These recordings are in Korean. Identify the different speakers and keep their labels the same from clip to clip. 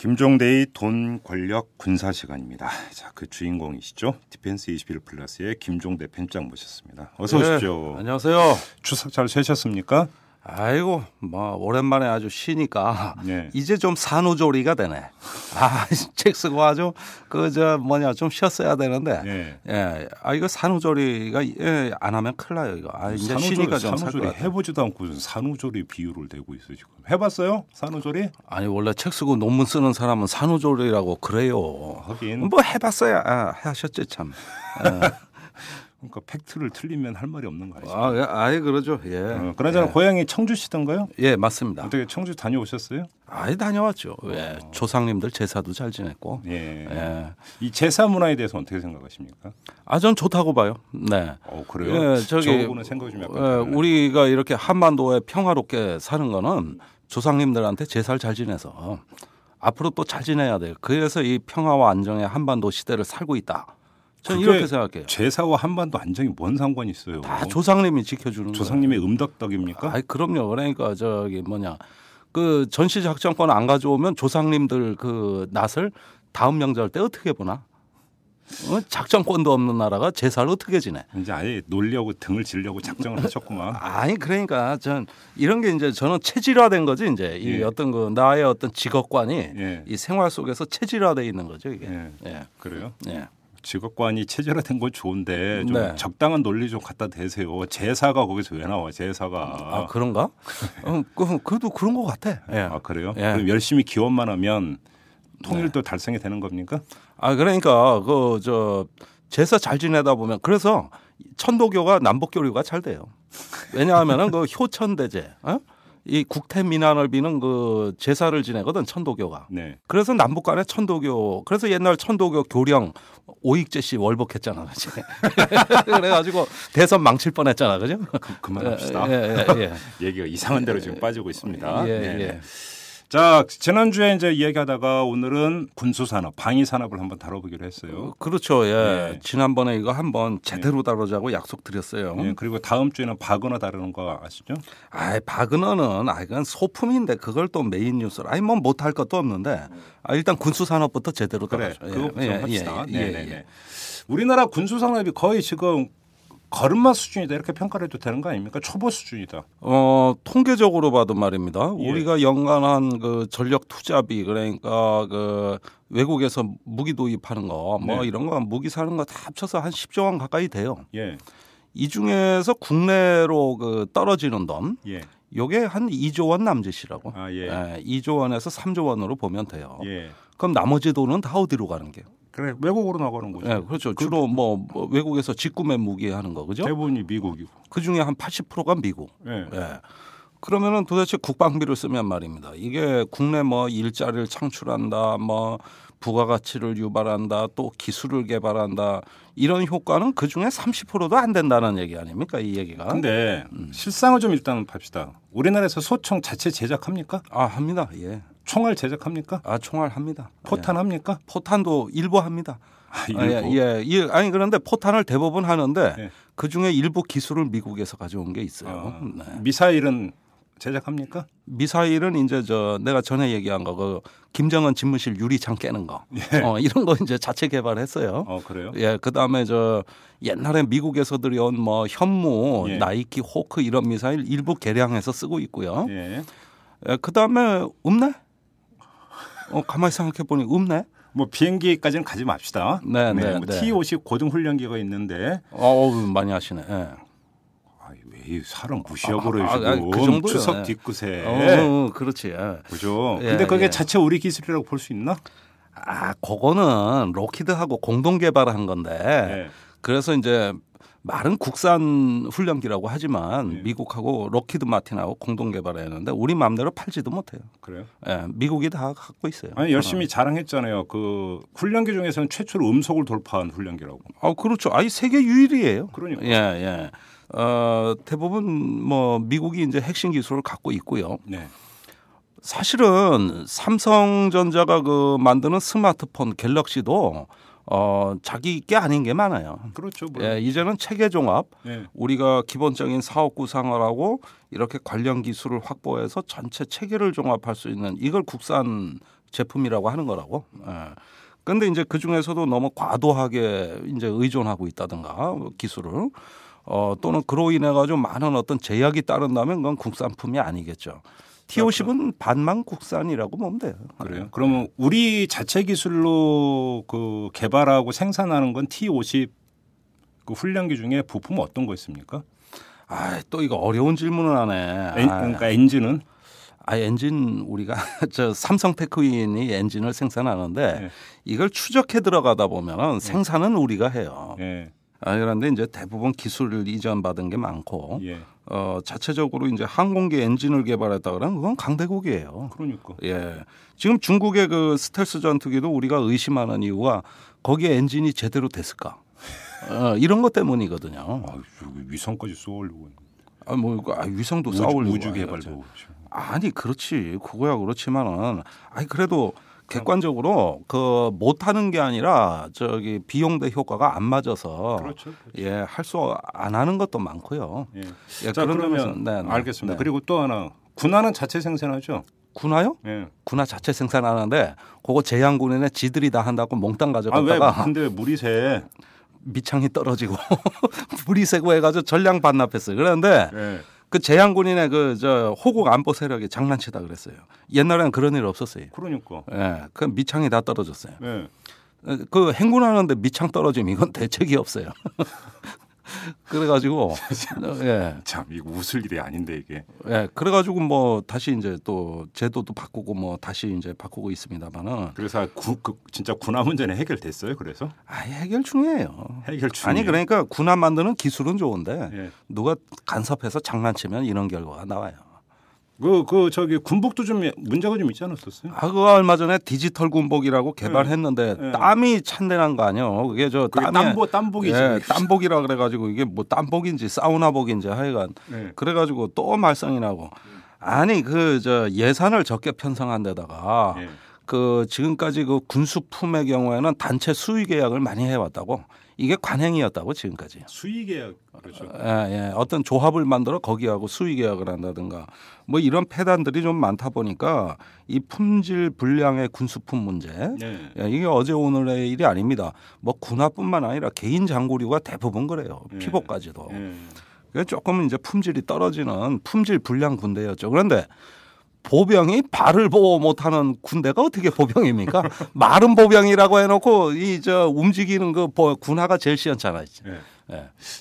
Speaker 1: 김종대의 돈, 권력, 군사 시간입니다. 자, 그 주인공이시죠. 디펜스 21 플러스의 김종대 편집장 모셨습니다. 어서 오십시오.
Speaker 2: 네, 안녕하세요.
Speaker 1: 추석 잘 쉬셨습니까?
Speaker 2: 아이고, 뭐 오랜만에 아주 쉬니까
Speaker 1: 네.
Speaker 2: 이제 좀 산후조리가 되네. 책 쓰고 아주 좀 쉬었어야 되는데.
Speaker 1: 네.
Speaker 2: 예, 이거 산후조리가 안 하면 큰일 나요 이거. 이제 쉬니까 좀 살 것
Speaker 1: 산후조리
Speaker 2: 같아.
Speaker 1: 해보지도 않고 산후조리 비유를 대고 있어요 지금. 해봤어요? 산후조리?
Speaker 2: 아니 원래 책 쓰고 논문 쓰는 사람은 산후조리라고 그래요.
Speaker 1: 하긴.
Speaker 2: 뭐 해봤어야 하셨지 참.
Speaker 1: 그러니까 팩트를 틀리면 할 말이 없는 거 아시죠?
Speaker 2: 아예 그러죠. 예.
Speaker 1: 그나저나 고향이 청주시던가요?
Speaker 2: 예, 맞습니다.
Speaker 1: 어떻게 청주 다녀오셨어요?
Speaker 2: 다녀왔죠. 예. 조상님들 제사도 잘 지냈고.
Speaker 1: 예.
Speaker 2: 예.
Speaker 1: 이 제사 문화에 대해서 어떻게 생각하십니까?
Speaker 2: 전 좋다고 봐요. 네.
Speaker 1: 그래요?
Speaker 2: 예,
Speaker 1: 저하고는 생각이 좀 약간 다르네.
Speaker 2: 우리가 이렇게 한반도에 평화롭게 사는 거는 조상님들한테 제사를 잘 지내서 앞으로 또 잘 지내야 돼요. 그래서 이 평화와 안정의 한반도 시대를 살고 있다. 저는 이렇게 생각해요.
Speaker 1: 제사와 한반도 안정이 뭔 상관이 있어요?
Speaker 2: 다 조상님이 지켜주는 거예요.
Speaker 1: 조상님의 음덕덕입니까?
Speaker 2: 그럼요. 그러니까 그 전시작전권 안 가져오면 조상님들 그 낫을 다음 명절 때 어떻게 보나? 작전권도 없는 나라가 제사를 어떻게 지내?
Speaker 1: 이제 아예 놀려고 등을 지려고 작정을 하셨구만.
Speaker 2: 그러니까 전 이런 게 이제 저는 체질화된 거지 이제 이 어떤 그 나의 어떤 직업관이 이 생활 속에서 체질화돼 있는 거죠 이게.
Speaker 1: 그래요?
Speaker 2: 예.
Speaker 1: 직업관이 체질화된 건 좋은데 좀
Speaker 2: 네.
Speaker 1: 적당한 논리 좀 갖다 대세요. 제사가 거기서 왜 나와? 제사가.
Speaker 2: 그런가? 그래도 그런 것 같아. 예.
Speaker 1: 그래요?
Speaker 2: 예.
Speaker 1: 그럼 열심히 기원만 하면 통일도 달성이 되는 겁니까?
Speaker 2: 그러니까 제사 잘 지내다 보면 그래서 천도교가 남북교류가 잘 돼요. 왜냐하면은 그 효천대제, 이 국태민안을 비는 그 제사를 지내거든 천도교가.
Speaker 1: 네.
Speaker 2: 그래서 남북 간에 천도교. 그래서 옛날 천도교 교령 오익재 씨 월복했잖아, 그렇지? 그래가지고 대선 망칠 뻔했잖아, 그죠?
Speaker 1: 그만합시다.
Speaker 2: 예.
Speaker 1: 얘기가 이상한 데로 지금 빠지고 있습니다.
Speaker 2: 예.
Speaker 1: 자, 지난주에 이제 이야기하다가 오늘은 군수산업, 방위산업을 한번 다뤄보기로 했어요.
Speaker 2: 그렇죠. 예.
Speaker 1: 네.
Speaker 2: 지난번에 이거 한번 제대로 다루자고 약속드렸어요.
Speaker 1: 네, 그리고 다음 주에는 바그너 다루는 거 아시죠?
Speaker 2: 바그너는 그건 소품인데 그걸 또 메인 뉴스로 뭐 못할 것도 없는데 일단 군수산업부터 제대로 다루죠.
Speaker 1: 그거 좀 합시다. 네. 우리나라 군수산업이 거의 지금 걸음마 수준이다 이렇게 평가를 해도 되는 거 아닙니까? 초보 수준이다.
Speaker 2: 통계적으로 봐도 말입니다. 우리가 연간 한 그 전력 투자비 그러니까 그 외국에서 무기 도입하는 거 이런 거 무기 사는 거 다 합쳐서 한 10조 원 가까이 돼요.
Speaker 1: 예.
Speaker 2: 이 중에서 국내로 그 떨어지는 돈 요게 한 2조 원 남짓이라고. 2조 원에서 3조 원으로 보면 돼요. 그럼 나머지 돈은 다 어디로 가는 게요?
Speaker 1: 그래, 외국으로 나가는 거죠.
Speaker 2: 네, 그렇죠. 주로 외국에서 직구매 무기 하는 거, 그죠?
Speaker 1: 대부분이 미국이고.
Speaker 2: 그 중에 한 80%가 미국. 그러면은 도대체 국방비를 쓰면 말입니다. 이게 국내 일자리를 창출한다, 부가가치를 유발한다, 또 기술을 개발한다 이런 효과는 그 중에 30%도 안 된다는 얘기 아닙니까? 이 얘기가.
Speaker 1: 근데 실상을 좀 일단 봅시다. 우리나라에서 소총 자체 제작합니까?
Speaker 2: 합니다. 예.
Speaker 1: 총알 제작합니까?
Speaker 2: 총알 합니다.
Speaker 1: 포탄 합니까?
Speaker 2: 포탄도 일부 합니다.
Speaker 1: 일부.
Speaker 2: 그런데 포탄을 대부분 하는데 그 중에 일부 기술을 미국에서 가져온 게 있어요.
Speaker 1: 미사일은 제작합니까?
Speaker 2: 미사일은 이제 내가 전에 얘기한 거 그 김정은 집무실 유리창 깨는 거 이런 거 이제 자체 개발했어요.
Speaker 1: 그래요?
Speaker 2: 예, 그다음에 옛날에 미국에서 들여온 현무, 나이키, 호크 이런 미사일 일부 개량해서 쓰고 있고요. 그다음에 없네? 가만히 생각해 보니 없네.
Speaker 1: 비행기까지는 가지 맙시다.
Speaker 2: 네.
Speaker 1: T-50 고등훈련기가 있는데.
Speaker 2: 많이 하시네.
Speaker 1: 왜 사람 무시하고 그러시고
Speaker 2: 그 정도요.
Speaker 1: 추석 뒤끝에.
Speaker 2: 그렇지.
Speaker 1: 그죠. 근데 그게 자체 우리 기술이라고 볼 수 있나?
Speaker 2: 그거는 록히드하고 공동 개발한 건데. 그래서 이제 말은 국산 훈련기라고 하지만 미국하고 록히드 마틴하고 공동 개발했는데 우리 마음대로 팔지도 못해요.
Speaker 1: 그래요?
Speaker 2: 미국이 다 갖고 있어요.
Speaker 1: 열심히 자랑했잖아요. 그 훈련기 중에서는 최초로 음속을 돌파한 훈련기라고.
Speaker 2: 그렇죠. 세계 유일이에요.
Speaker 1: 그러니까.
Speaker 2: 예. 대부분 미국이 이제 핵심 기술을 갖고 있고요. 사실은 삼성전자가 만드는 스마트폰 갤럭시도 자기 게 아닌 게 많아요.
Speaker 1: 그렇죠.
Speaker 2: 이제는 체계 종합, 우리가 기본적인 사업 구상을 하고 이렇게 관련 기술을 확보해서 전체 체계를 종합할 수 있는 이걸 국산 제품이라고 하는 거라고. 그런데 이제 그 중에서도 너무 과도하게 이제 의존하고 있다든가 기술을 또는 그로 인해 가지고 많은 어떤 제약이 따른다면 그건 국산품이 아니겠죠. T50은 반만 국산이라고 보면 돼요.
Speaker 1: 그래요? 그러면 우리 자체 기술로 그 개발하고 생산하는 건 T50 그 훈련기 중에 부품은 어떤 거 있습니까?
Speaker 2: 또 이거 어려운 질문을 하네.
Speaker 1: 그러니까 엔진은?
Speaker 2: 엔진 우리가 저 삼성테크인이 엔진을 생산하는데
Speaker 1: 네.
Speaker 2: 이걸 추적해 들어가다 보면은 생산은 우리가 해요.
Speaker 1: 예.
Speaker 2: 그런데 이제 대부분 기술을 이전받은 게 많고
Speaker 1: 예.
Speaker 2: 자체적으로 이제 항공기 엔진을 개발했다 그러면 그건 강대국이에요.
Speaker 1: 그러니까.
Speaker 2: 예. 지금 중국의 그 스텔스 전투기도 우리가 의심하는 이유가 거기에 엔진이 제대로 됐을까? 이런 것 때문이거든요.
Speaker 1: 위성까지 쏘려고.
Speaker 2: 위성도 쏴올리고
Speaker 1: 우주 개발도.
Speaker 2: 아니 그렇지 그거야 그렇지만은 그래도 객관적으로 그 못하는 게 아니라 저기 비용 대 효과가 안 맞아서
Speaker 1: 그렇죠.
Speaker 2: 할 수 안 하는 것도 많고요.
Speaker 1: 자 그러면 알겠습니다.
Speaker 2: 네.
Speaker 1: 그리고 또 하나 군화는 자체 생산하죠.
Speaker 2: 군화요?
Speaker 1: 네.
Speaker 2: 군화 자체 생산하는데 그거 제양군인에 지들이 다 한다고 몽땅 가져갔다가
Speaker 1: 근데 물이 새
Speaker 2: 밑창이 떨어지고 물이 새고 해가지고 전량 반납했어요. 그런데
Speaker 1: 네.
Speaker 2: 그 제양군인의 저 호국 안보 세력이 장난치다 그랬어요. 옛날에는 그런 일 없었어요.
Speaker 1: 그러니까.
Speaker 2: 그 밑창이 다 떨어졌어요.
Speaker 1: 네.
Speaker 2: 그 행군하는데 밑창 떨어지면 이건 대책이 없어요. 그래가지고
Speaker 1: 참 이거 웃을 일이 아닌데 이게.
Speaker 2: 그래가지고 뭐 다시 이제 또 제도도 바꾸고 뭐 다시 이제 바꾸고 있습니다만은.
Speaker 1: 그래서 진짜 군화 문제는 해결됐어요. 그래서?
Speaker 2: 해결 중이에요.
Speaker 1: 해결 중.
Speaker 2: 아니 그러니까 군화 만드는 기술은 좋은데 누가 간섭해서 장난치면 이런 결과가 나와요.
Speaker 1: 저기 군복도 좀 문제가 좀 있지 않았었어요?
Speaker 2: 그거 얼마 전에 디지털 군복이라고 개발했는데 땀이 찬데난 거 아니에요. 그게
Speaker 1: 땀복이지.
Speaker 2: 땀복이라 그래가지고 이게 뭐 땀복인지 사우나복인지 하여간 그래가지고 또 말썽이 나고 아니 저 예산을 적게 편성한 데다가 그 지금까지 그 군수품의 경우에는 단체 수의 계약을 많이 해왔다고. 이게 관행이었다고 지금까지.
Speaker 1: 수의 계약 그렇죠.
Speaker 2: 어떤 조합을 만들어 거기하고 수의 계약을 한다든가 뭐 이런 폐단들이 좀 많다 보니까 이 품질 불량의 군수품 문제 이게 어제 오늘의 일이 아닙니다. 뭐 군화뿐만 아니라 개인 장구류가 대부분 그래요. 피복까지도. 그래서 조금 이제 품질이 떨어지는 품질 불량 군대였죠. 그런데 보병이 발을 보호 못하는 군대가 어떻게 보병입니까? 마른 보병이라고 해놓고 저 움직이는 그 군화가 제일 시원찮아요.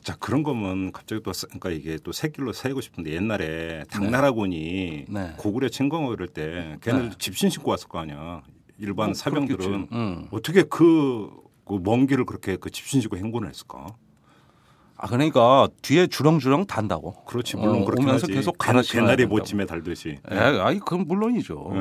Speaker 1: 자 그런 거면 갑자기 그러니까 이게 또 새길로 새고 싶은데 옛날에 당나라군이 고구려 침공을 이럴 때 걔네들 집신 신고 왔을 거 아니야. 일반 사병들은 어떻게 그 먼 길을 그렇게 그 집신 신고 행군을 했을까?
Speaker 2: 그러니까 뒤에 주렁주렁 단다고.
Speaker 1: 그렇지 물론 그렇게
Speaker 2: 오면서
Speaker 1: 하지.
Speaker 2: 계속 갈아치워야
Speaker 1: 개나리 모침에 달듯이.
Speaker 2: 그건 물론이죠.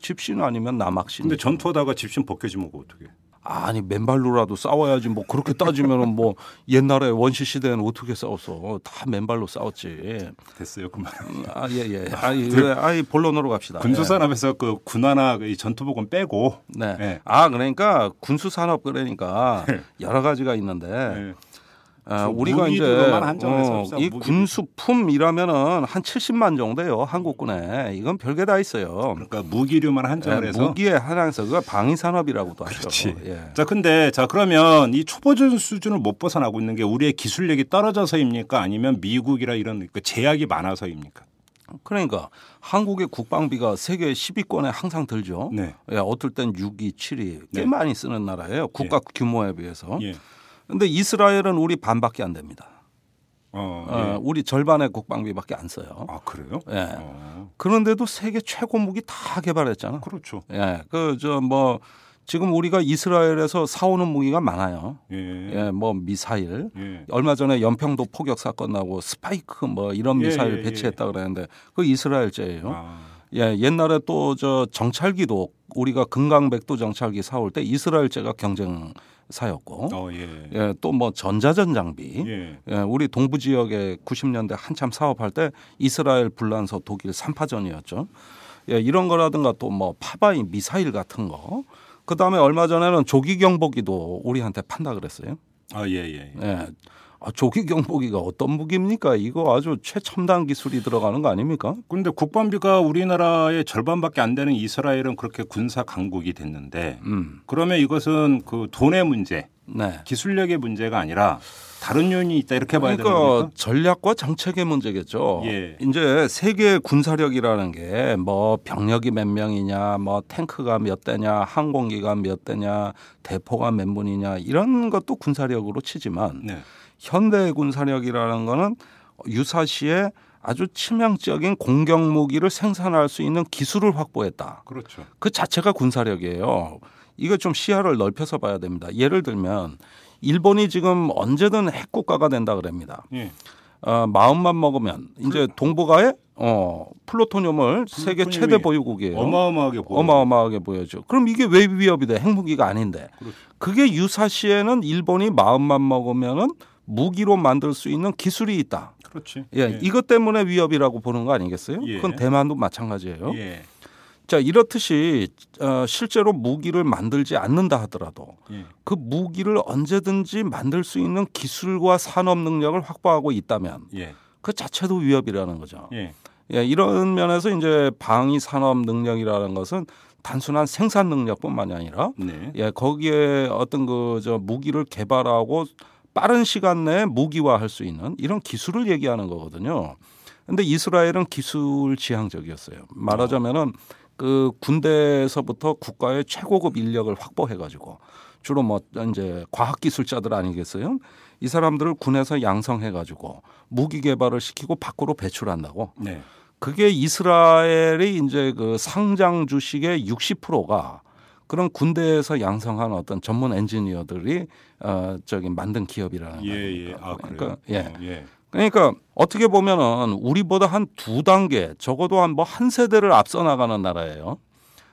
Speaker 2: 집신 아니면 남학신.
Speaker 1: 근데 전투하다가 집신 벗겨지면 어떻게?
Speaker 2: 아니 맨발로라도 싸워야지 뭐 그렇게 따지면은 뭐 옛날에 원시 시대에는 어떻게 싸웠어? 다 맨발로 싸웠지.
Speaker 1: 됐어요 그만.
Speaker 2: 본론으로 갑시다.
Speaker 1: 군수산업에서 그 군화나 이 전투복은 빼고.
Speaker 2: 그러니까 군수산업 그러니까 여러 가지가 있는데. 우리가 이제 이 군수품이라면은 한 70만 정도예요. 한국군에. 이건 별게 다 있어요.
Speaker 1: 그러니까 무기류만 한정을 해서
Speaker 2: 무기에 한해서 그걸 방위산업이라고도 하죠.
Speaker 1: 자 그러면 이 초보전 수준을 못 벗어나고 있는 게 우리의 기술력이 떨어져서입니까? 아니면 미국이라 이런 제약이 많아서입니까?
Speaker 2: 그러니까 한국의 국방비가 세계 10위권에 항상 들죠. 어떨 땐 6위, 7위 꽤 많이 쓰는 나라예요. 국가 규모에 비해서. 그런데 이스라엘은 우리 반밖에 안 됩니다. 우리 절반의 국방비밖에 안 써요.
Speaker 1: 그래요?
Speaker 2: 그런데도 세계 최고 무기 다 개발했잖아.
Speaker 1: 그렇죠.
Speaker 2: 지금 우리가 이스라엘에서 사오는 무기가 많아요. 뭐 미사일. 얼마 전에 연평도 포격 사건 나고 스파이크 뭐 이런 미사일 배치했다 그랬는데 그 이스라엘제예요. 옛날에 또 저 정찰기도 우리가 금강백도 정찰기 사올 때 이스라엘제가 경쟁사였고 또 뭐 전자전 장비 우리 동부 지역에 90년대 한참 사업할 때 이스라엘 불란서 독일 3파전이었죠. 이런 거라든가 또 뭐 파바이 미사일 같은 거. 그다음에 얼마 전에는 조기 경보기도 우리한테 판다 그랬어요. 조기 경보기가 어떤 무기입니까? 이거 아주 최첨단 기술이 들어가는 거 아닙니까?
Speaker 1: 그런데 국방비가 우리나라의 절반밖에 안 되는 이스라엘은 그렇게 군사 강국이 됐는데 그러면 이것은 그 돈의 문제, 네. 기술력의 문제가 아니라 다른 요인이 있다 이렇게 봐야 되는 겁니까?
Speaker 2: 그러니까 전략과 정책의 문제겠죠. 예. 이제 세계 군사력이라는 게 뭐 병력이 몇 명이냐, 뭐 탱크가 몇 대냐, 항공기가 몇 대냐, 대포가 몇 문이냐 이런 것도 군사력으로 치지만 네. 현대 군사력이라는 거는 유사시에 아주 치명적인 공격 무기를 생산할 수 있는 기술을 확보했다.
Speaker 1: 그렇죠.
Speaker 2: 그 자체가 군사력이에요. 이거 좀 시야를 넓혀서 봐야 됩니다. 예를 들면 일본이 지금 언제든 핵국가가 된다 그럽니다. 예. 마음만 먹으면 이제 동북아에 플루토늄을 세계 최대 보유국이에요. 어마어마하게 보여죠. 그럼 이게 왜 위협이 돼? 핵무기가 아닌데. 그렇죠. 그게 유사시에는 일본이 마음만 먹으면은 무기로 만들 수 있는 기술이 있다.
Speaker 1: 그렇지.
Speaker 2: 예, 이것 때문에 위협이라고 보는 거 아니겠어요? 예. 그건 대만도 마찬가지예요. 예. 자, 이렇듯이 실제로 무기를 만들지 않는다 하더라도 그 무기를 언제든지 만들 수 있는 기술과 산업 능력을 확보하고 있다면 그 자체도 위협이라는 거죠. 예, 이런 면에서 이제 방위 산업 능력이라는 것은 단순한 생산 능력뿐만이 아니라 거기에 어떤 무기를 개발하고 빠른 시간 내에 무기화할 수 있는 이런 기술을 얘기하는 거거든요. 그런데 이스라엘은 기술 지향적이었어요. 말하자면은 그 군대에서부터 국가의 최고급 인력을 확보해가지고 주로 뭐 이제 과학기술자들 아니겠어요? 이 사람들을 군에서 양성해가지고 무기 개발을 시키고 밖으로 배출한다고. 네. 그게 이스라엘이 이제 그 상장 주식의 60%가 그런 군대에서 양성한 어떤 전문 엔지니어들이 만든 기업이라는 거예요.
Speaker 1: 예. 아, 그래요?
Speaker 2: 그러니까 그러니까 어떻게 보면은 우리보다 한 두 단계 적어도 한 세대를 앞서 나가는 나라예요.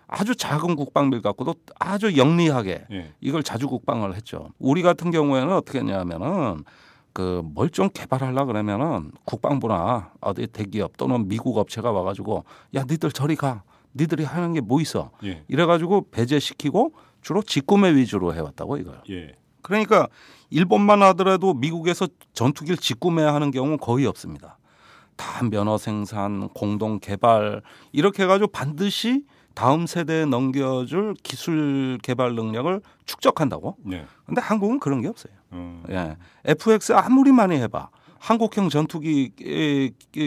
Speaker 2: 아주 작은 국방비를 갖고도 아주 영리하게 이걸 자주 국방을 했죠. 우리 같은 경우에는 어떻게 했냐면은 뭘 좀 개발하려 그러면은 국방부나 어디 대기업 또는 미국 업체가 와가지고 야 니들 저리 가. 니들이 하는 게 뭐 있어. 이래가지고 배제시키고 주로 직구매 위주로 해왔다고 이거요. 그러니까 일본만 하더라도 미국에서 전투기를 직구매하는 경우는 거의 없습니다. 다 면허 생산, 공동 개발 이렇게 해가지고 반드시 다음 세대에 넘겨줄 기술 개발 능력을 축적한다고. 그런데 한국은 그런 게 없어요. FX 아무리 많이 해봐. 한국형 전투기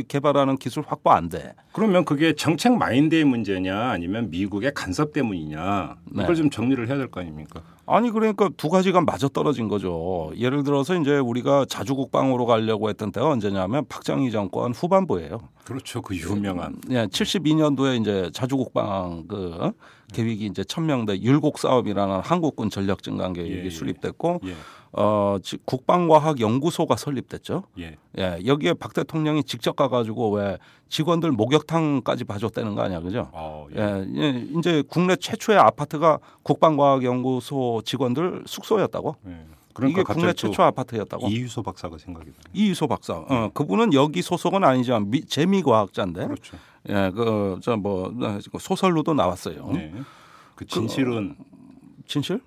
Speaker 2: 개발하는 기술 확보 안 돼.
Speaker 1: 그러면 그게 정책 마인드의 문제냐 아니면 미국의 간섭 때문이냐 이걸 좀 정리를 해야 될 거 아닙니까?
Speaker 2: 아니 그러니까 두 가지가 맞아떨어진 거죠. 예를 들어서 이제 우리가 자주국방으로 가려고 했던 때가 언제냐면 박정희 정권 후반부예요.
Speaker 1: 그렇죠. 그 유명한.
Speaker 2: 72년도에 이제 자주국방 계획이 이제 천명대 율곡 사업이라는 한국군 전력 증강 계획이 수립됐고 국방과학연구소가 설립됐죠. 여기에 박 대통령이 직접 가가지고 왜 직원들 목욕탕까지 봐줬다는 거 아니야, 그죠? 이제 국내 최초의 아파트가 국방과학연구소 직원들 숙소였다고.
Speaker 1: 그러니까
Speaker 2: 이게 국내 최초 아파트였다고.
Speaker 1: 이유소 박사가 생각이 나요.
Speaker 2: 이유소 박사. 그분은 여기 소속은 아니지만 재미과학자인데.
Speaker 1: 그렇죠.
Speaker 2: 소설로도 나왔어요.
Speaker 1: 그 진실은
Speaker 2: 진실?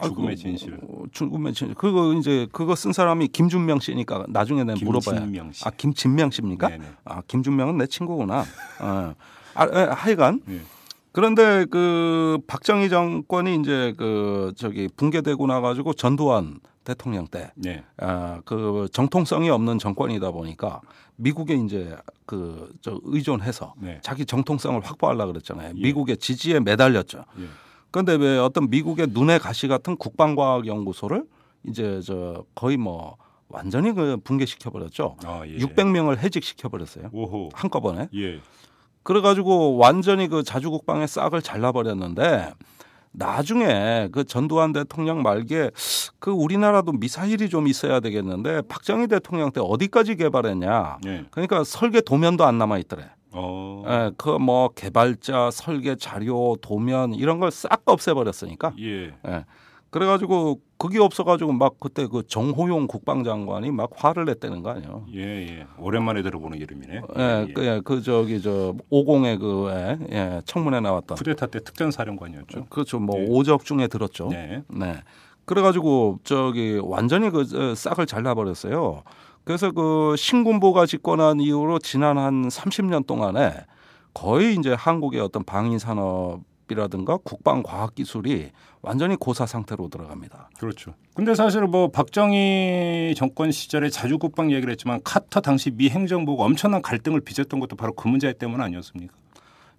Speaker 1: 죽음의 진실.
Speaker 2: 죽음의 진실. 그거 쓴 사람이 김준명 씨니까 나중에 내가 물어봐요.
Speaker 1: 김진명 씨.
Speaker 2: 김진명 씨입니까?
Speaker 1: 네네.
Speaker 2: 김준명은 내 친구구나. 하여간. 그런데 박정희 정권이 이제 붕괴되고 나가지고 전두환 대통령 때 정통성이 없는 정권이다 보니까 미국에 이제 의존해서 자기 정통성을 확보하려고 그랬잖아요. 미국의 지지에 매달렸죠. 그런데 왜 어떤 미국의 눈의 가시 같은 국방과학연구소를 이제 거의 완전히 붕괴시켜 버렸죠. 600명을 해직시켜 버렸어요. 한꺼번에. 그래가지고 완전히 자주국방의 싹을 잘라버렸는데 나중에 전두환 대통령 말기에 우리나라도 미사일이 좀 있어야 되겠는데 박정희 대통령 때 어디까지 개발했냐. 그러니까 설계 도면도 안 남아 있더래. 개발자, 설계 자료, 도면 이런 걸 싹 없애버렸으니까. 그래가지고 그게 없어가지고 막 그때 정호용 국방장관이 막 화를 냈다는 거 아니에요.
Speaker 1: 오랜만에 들어보는 이름이네.
Speaker 2: 50의 청문회 나왔던.
Speaker 1: 쿠데타 때 특전사령관이었죠.
Speaker 2: 그렇죠. 오적 중에 들었죠. 그래가지고 완전히 그 싹을 잘라버렸어요. 그래서 그 신군부가 집권한 이후로 지난 한 30년 동안에 거의 이제 한국의 어떤 방위 산업이라든가 국방 과학 기술이 완전히 고사 상태로 들어갑니다.
Speaker 1: 그렇죠. 근데 사실 뭐 박정희 정권 시절에 자주 국방 얘기를 했지만 카터 당시 미 행정부가 엄청난 갈등을 빚었던 것도 바로 그 문제 때문 아니었습니까?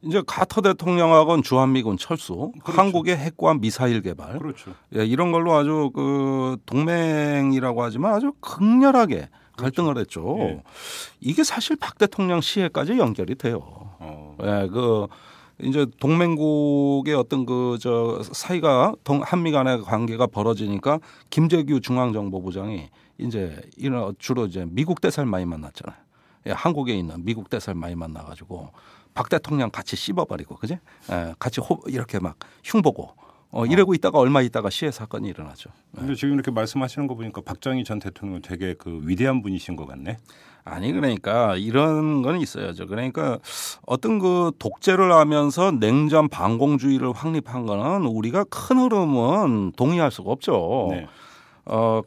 Speaker 2: 이제 카터 대통령하고는 주한미군 철수, 그렇죠. 한국의 핵과 미사일 개발,
Speaker 1: 그렇죠.
Speaker 2: 예, 이런 걸로 아주 그 동맹이라고 하지만 아주 극렬하게 갈등을
Speaker 1: 그렇죠.
Speaker 2: 했죠.
Speaker 1: 예.
Speaker 2: 이게 사실 박 대통령 시해까지 연결이 돼요. 예, 그 이제 동맹국의 어떤 사이가 한미 간의 관계가 벌어지니까 김재규 중앙정보부장이 이제 주로 이제 미국 대사를 많이 만났잖아요. 예, 한국에 있는 미국 대사를 많이 만나가지고 박 대통령 같이 씹어버리고, 그지? 예, 같이 이렇게 막 흉보고. 이러고 있다가 얼마 있다가 시해 사건이 일어나죠.
Speaker 1: 그런데 지금 이렇게 말씀하시는 거 보니까 박정희 전 대통령은 되게 그 위대한 분이신 것 같네.
Speaker 2: 아니 그러니까 이런 건 있어야죠. 그러니까 어떤 그 독재를 하면서 냉전 반공주의를 확립한 거는 우리가 큰 흐름은 동의할 수가 없죠. 네.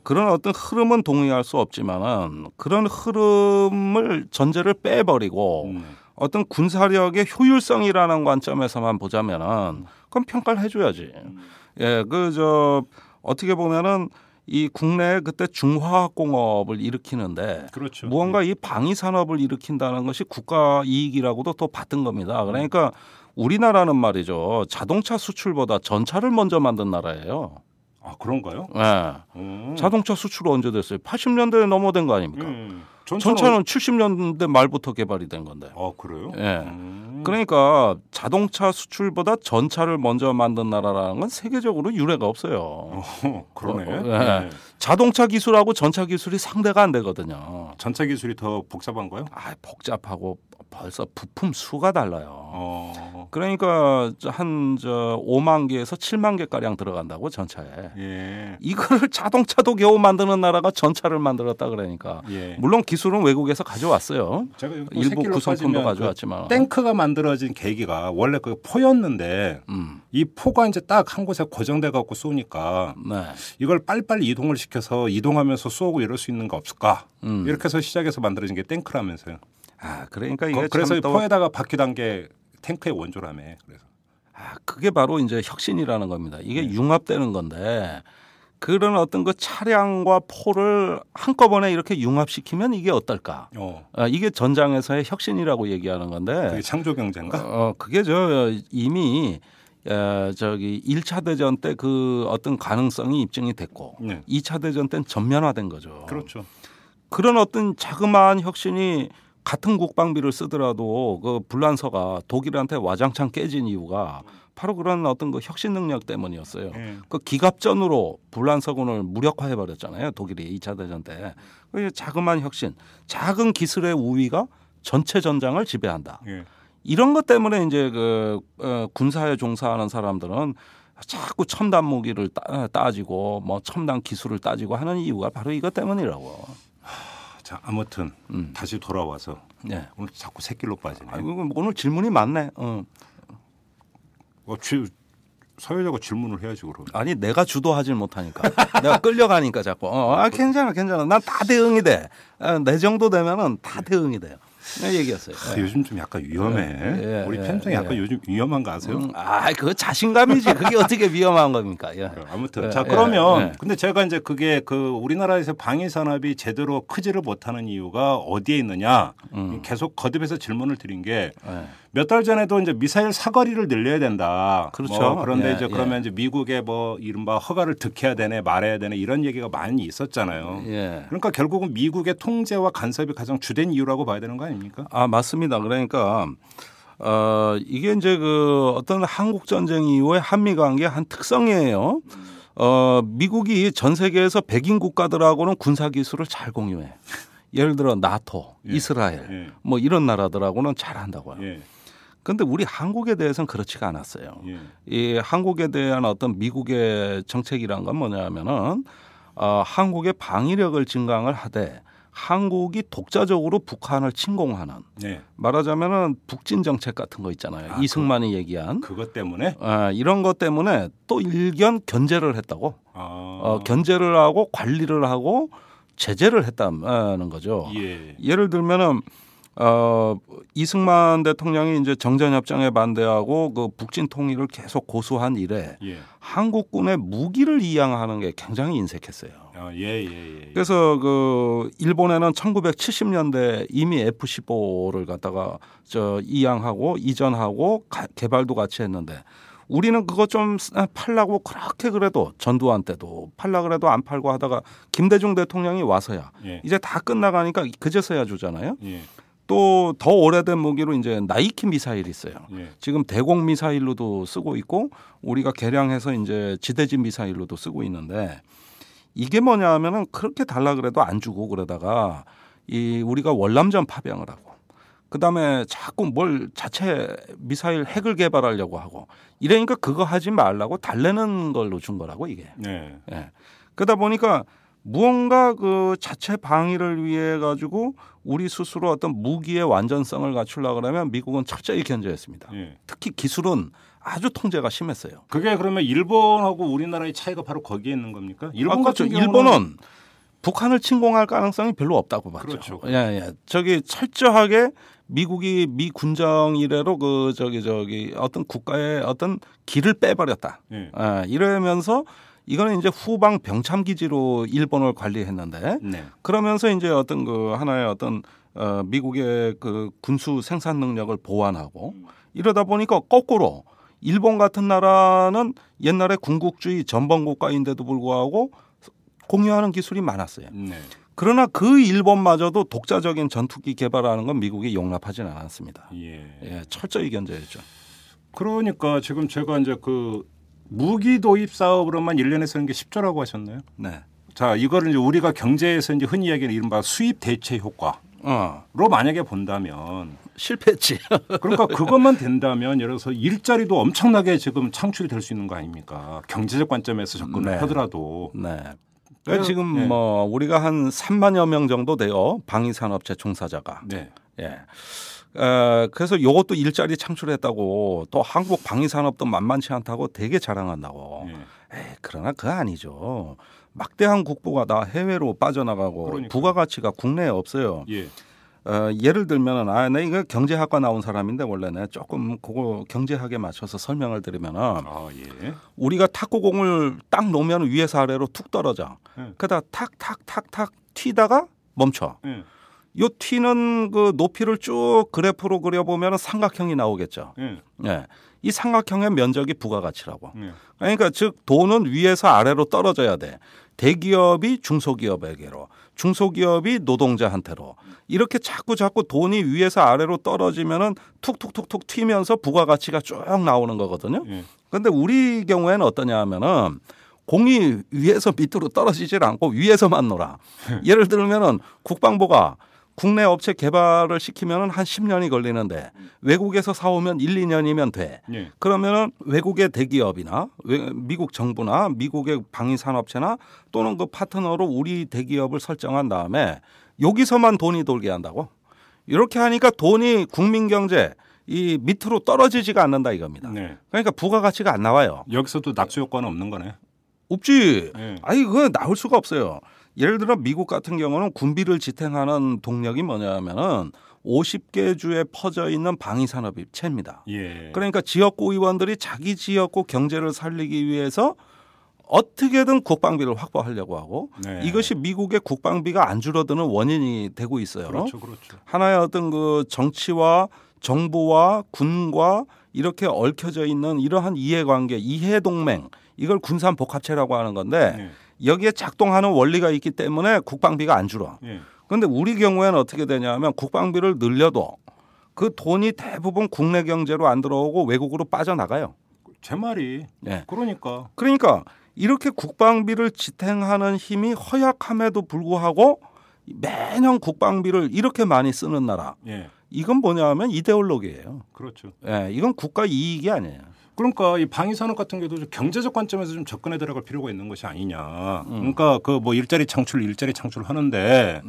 Speaker 2: 그런 어떤 흐름은 동의할 수 없지만은 그런 흐름을 전제를 빼버리고 어떤 군사력의 효율성이라는 관점에서만 보자면은 그럼 평가를 해줘야지. 예, 어떻게 보면은 이 국내에 그때 중화학공업을 일으키는데
Speaker 1: 그렇죠.
Speaker 2: 무언가 이 방위 산업을 일으킨다는 것이 국가 이익이라고도 또 받은 겁니다. 그러니까 우리나라는 말이죠. 자동차 수출보다 전차를 먼저 만든 나라예요.
Speaker 1: 아, 그런가요?
Speaker 2: 네. 자동차 수출 언제 됐어요? 80년대에 넘어된 거 아닙니까? 전차는 70년대 말부터 개발이 된 건데.
Speaker 1: 아, 그래요?
Speaker 2: 예. 그러니까 자동차 수출보다 전차를 먼저 만든 나라라는 건 세계적으로 유례가 없어요.
Speaker 1: 그러네.
Speaker 2: 네. 자동차 기술하고 전차 기술이 상대가 안 되거든요.
Speaker 1: 전차 기술이 더 복잡한가요?
Speaker 2: 아, 복잡하고 벌써 부품 수가 달라요. 그러니까 한 5만 개에서 7만 개 가량 들어간다고 전차에.
Speaker 1: 예.
Speaker 2: 이거를 자동차도 겨우 만드는 나라가 전차를 만들었다 그러니까.
Speaker 1: 예.
Speaker 2: 물론 기술은 외국에서 가져왔어요.
Speaker 1: 제가
Speaker 2: 일부 구성품도 가져왔지만.
Speaker 1: 탱크가 만들어진 계기가 원래 그 포였는데 이 포가 이제 딱 한 곳에 고정돼 갖고 쏘니까
Speaker 2: 네.
Speaker 1: 이걸 빨리빨리 이동을 시켜서 이동하면서 쏘고 이럴 수 있는 거 없을까? 이렇게 해서 시작해서 만들어진 게 탱크라면서요.
Speaker 2: 아, 그러니까 이게
Speaker 1: 그래서 포에다가 바퀴 단 게 탱크의 원조라며. 그래서
Speaker 2: 그게 바로 이제 혁신이라는 겁니다. 이게 융합되는 건데 그런 어떤 그 차량과 포를 한꺼번에 이렇게 융합시키면 이게 어떨까? 이게 전장에서의 혁신이라고 얘기하는 건데.
Speaker 1: 그게 창조 경제인가?
Speaker 2: 그게 이미 1차 대전 때 그 어떤 가능성이 입증이 됐고 2차 대전 때는 전면화된 거죠.
Speaker 1: 그렇죠.
Speaker 2: 그런 어떤 자그마한 혁신이 같은 국방비를 쓰더라도 그 불란서가 독일한테 와장창 깨진 이유가 바로 그런 어떤 그 혁신 능력 때문이었어요. 그 기갑전으로 불란서군을 무력화해 버렸잖아요. 독일이 2차 대전 때. 그 자그마한 혁신, 작은 기술의 우위가 전체 전장을 지배한다. 이런 것 때문에 이제 군사에 종사하는 사람들은 자꾸 첨단 무기를 따지고 뭐 첨단 기술을 따지고 하는 이유가 바로 이것 때문이라고.
Speaker 1: 자, 아무튼 다시 돌아와서 오늘 자꾸 새길로 빠지네.
Speaker 2: 오늘 질문이 많네.
Speaker 1: 사회자가 질문을 해야지 그럼.
Speaker 2: 아니 내가 주도하질 못하니까 내가 끌려가니까 자꾸 괜찮아 난 다 대응이 돼. 내 정도 되면은 다 대응이 돼요. 얘기했어요.
Speaker 1: 요즘 좀 약간 위험해. 우리 팬층이 약간 요즘 위험한 거 아세요?
Speaker 2: 그거 자신감이지. 그게 어떻게 위험한 겁니까?
Speaker 1: 아무튼 자 그러면 근데 제가 이제 그게 우리나라에서 방위 산업이 제대로 크지를 못하는 이유가 어디에 있느냐 계속 거듭해서 질문을 드린 게 몇 달 전에도 이제 미사일 사거리를 늘려야 된다.
Speaker 2: 그렇죠.
Speaker 1: 그런데 이제 그러면 이제 미국의 이른바 허가를 득해야 되네, 말해야 되네 이런 얘기가 많이 있었잖아요. 그러니까 결국은 미국의 통제와 간섭이 가장 주된 이유라고 봐야 되는 거 아닙니까?
Speaker 2: 맞습니다. 그러니까 이게 이제 어떤 한국 전쟁 이후의 한미 관계의 한 특성이에요. 미국이 전 세계에서 백인 국가들하고는 군사 기술을 잘 공유해. 예를 들어 나토, 이스라엘 뭐 이런 나라들하고는 잘한다고요. 그런데 우리 한국에 대해서는 그렇지가 않았어요. 이 한국에 대한 어떤 미국의 정책이란 건 뭐냐면은 한국의 방위력을 증강을 하되 한국이 독자적으로 북한을 침공하는
Speaker 1: 네.
Speaker 2: 말하자면은 북진 정책 같은 거 있잖아요. 이승만이 얘기한
Speaker 1: 그것 때문에
Speaker 2: 이런 것 때문에 또 일견 견제를 했다고. 견제를 하고 관리를 하고 제재를 했다는 거죠. 예를 들면은 이승만 대통령이 이제 정전협정에 반대하고 그 북진 통일을 계속 고수한 이래 한국군의 무기를 이양하는 게 굉장히 인색했어요. 그래서 그 일본에는 1970년대 이미 F-15를 갖다가 이양하고 이전하고 개발도 같이 했는데 우리는 그거 좀 팔라고 그렇게 그래도 전두환 때도 팔라 그래도 안 팔고 하다가 김대중 대통령이 와서야 이제 다 끝나가니까 그제서야 주잖아요. 또 더 오래된 무기로 이제 나이키 미사일이 있어요. 지금 대공 미사일로도 쓰고 있고 우리가 개량해서 이제 지대지 미사일로도 쓰고 있는데 이게 뭐냐 하면은 그렇게 달라 그래도 안 주고 그러다가 우리가 월남전 파병을 하고 그다음에 자꾸 뭘 자체 미사일 핵을 개발하려고 하고 이러니까 그거 하지 말라고 달래는 걸로 준 거라고 이게. 그러다 보니까 무언가 그 자체 방위를 위해 가지고 우리 스스로 어떤 무기의 완전성을 갖추려고 그러면 미국은 철저히 견제했습니다. 특히 기술은 아주 통제가 심했어요.
Speaker 1: 그게 그러면 일본하고 우리나라의 차이가 바로 거기에 있는 겁니까?
Speaker 2: 일본 같은 경우는 일본은 북한을 침공할 가능성이 별로 없다고 봤죠.
Speaker 1: 그렇죠.
Speaker 2: 저기 철저하게 미국이 미 군정 이래로 그 저기 어떤 국가의 어떤 길을 빼버렸다. 이러면서 이거는 이제 후방 병참 기지로 일본을 관리했는데 그러면서 이제 어떤 그 하나의 어떤 미국의 그 군수 생산 능력을 보완하고 이러다 보니까 거꾸로 일본 같은 나라는 옛날에 군국주의 전범 국가인데도 불구하고 공유하는 기술이 많았어요. 그러나 그 일본마저도 독자적인 전투기 개발하는 건 미국이 용납하지는 않았습니다. 철저히 견제했죠.
Speaker 1: 그러니까 지금 제가 이제 그 무기 도입 사업으로만 1년에 쓰는 게 10조라고 하셨나요? 자, 이거를 이제 우리가 경제에서 이제 흔히 이야기하는 이른바 수입 대체 효과로 만약에 본다면
Speaker 2: 실패했지.
Speaker 1: 그러니까 그것만 된다면 예를 들어서 일자리도 엄청나게 지금 창출이 될 수 있는 거 아닙니까? 경제적 관점에서 접근을 하더라도.
Speaker 2: 그러니까 지금 뭐 우리가 한 3만여 명 정도 돼요. 방위산업체 종사자가. 그래서 이것도 일자리 창출했다고 또 한국 방위산업도 만만치 않다고 되게 자랑한다고. 그러나 그거 아니죠. 막대한 국부가 다 해외로 빠져나가고 부가가치가 국내에 없어요. 예를 들면 나 이거 경제학과 나온 사람인데 원래는 조금 그거 경제학에 맞춰서 설명을 드리면은 우리가 탁구공을 딱 놓으면 위에서 아래로 툭 떨어져. 그러다 탁탁탁탁 튀다가 멈춰. 요 튀는 그 높이를 쭉 그래프로 그려보면 삼각형이 나오겠죠. 이 삼각형의 면적이 부가가치라고. 그러니까 즉 돈은 위에서 아래로 떨어져야 돼. 대기업이 중소기업에게로, 중소기업이 노동자한테로 이렇게 자꾸 돈이 위에서 아래로 떨어지면은 툭툭툭툭 튀면서 부가가치가 쭉 나오는 거거든요. 그런데 우리 경우에는 어떠냐 하면은 공이 위에서 밑으로 떨어지질 않고 위에서만 놀아. 예를 들면은 국방부가 국내 업체 개발을 시키면 한 10년이 걸리는데 외국에서 사오면 1, 2년이면 돼. 그러면은 외국의 대기업이나 미국 정부나 미국의 방위산업체나 또는 그 파트너로 우리 대기업을 설정한 다음에 여기서만 돈이 돌게 한다고. 이렇게 하니까 돈이 국민 경제 이 밑으로 떨어지지가 않는다 이겁니다. 그러니까 부가가치가 안 나와요.
Speaker 1: 여기서도 낙수 효과는 없는 거네.
Speaker 2: 없지. 아니 그거 나올 수가 없어요. 예를 들어 미국 같은 경우는 군비를 지탱하는 동력이 뭐냐면은 50개 주에 퍼져 있는 방위산업체입니다. 그러니까 지역구 의원들이 자기 지역구 경제를 살리기 위해서 어떻게든 국방비를 확보하려고 하고 이것이 미국의 국방비가 안 줄어드는 원인이 되고 있어요.
Speaker 1: 그렇죠.
Speaker 2: 하나의 어떤 그 정치와 정부와 군과 이렇게 얽혀져 있는 이러한 이해관계, 이해동맹 이걸 군산복합체라고 하는 건데 여기에 작동하는 원리가 있기 때문에 국방비가 안 줄어. 그런데 우리 경우에는 어떻게 되냐면 국방비를 늘려도 그 돈이 대부분 국내 경제로 안 들어오고 외국으로 빠져나가요.
Speaker 1: 제 말이.
Speaker 2: 그러니까 이렇게 국방비를 지탱하는 힘이 허약함에도 불구하고 매년 국방비를 이렇게 많이 쓰는 나라. 이건 뭐냐면 이데올로기예요.
Speaker 1: 그렇죠.
Speaker 2: 이건 국가 이익이 아니에요.
Speaker 1: 그러니까 이 방위산업 같은 경우도 경제적 관점에서 좀 접근해 들어갈 필요가 있는 것이 아니냐. 그러니까 그 뭐 일자리 창출 하는데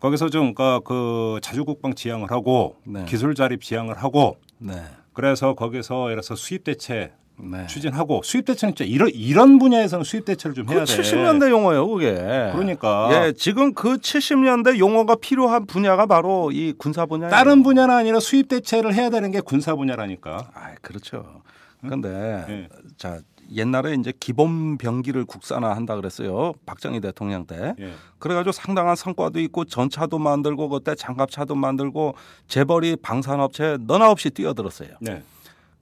Speaker 1: 거기서 좀 그러니까 그 자주국방 지향을 하고
Speaker 2: 네.
Speaker 1: 기술 자립 지향을 하고
Speaker 2: 네.
Speaker 1: 그래서 거기서 예를 들어서 수입 대체
Speaker 2: 네.
Speaker 1: 추진하고 수입 대체는 진짜 이런 분야에서는 수입 대체를 좀 해야 돼.
Speaker 2: 70년대 용어예요, 그게.
Speaker 1: 그러니까.
Speaker 2: 예, 지금 그 70년대 용어가 필요한 분야가 바로 이 군사 분야예요.
Speaker 1: 다른 분야는 아니라 수입 대체를 해야 되는 게 군사 분야라니까.
Speaker 2: 아, 그렇죠. 그런데
Speaker 1: 네.
Speaker 2: 자, 옛날에 이제 기본 병기를 국산화한다 그랬어요. 박정희 대통령 때.
Speaker 1: 예.
Speaker 2: 그래가지고 상당한 성과도 있고 전차도 만들고 그때 장갑차도 만들고 재벌이 방산업체 너나 없이 뛰어들었어요.
Speaker 1: 네.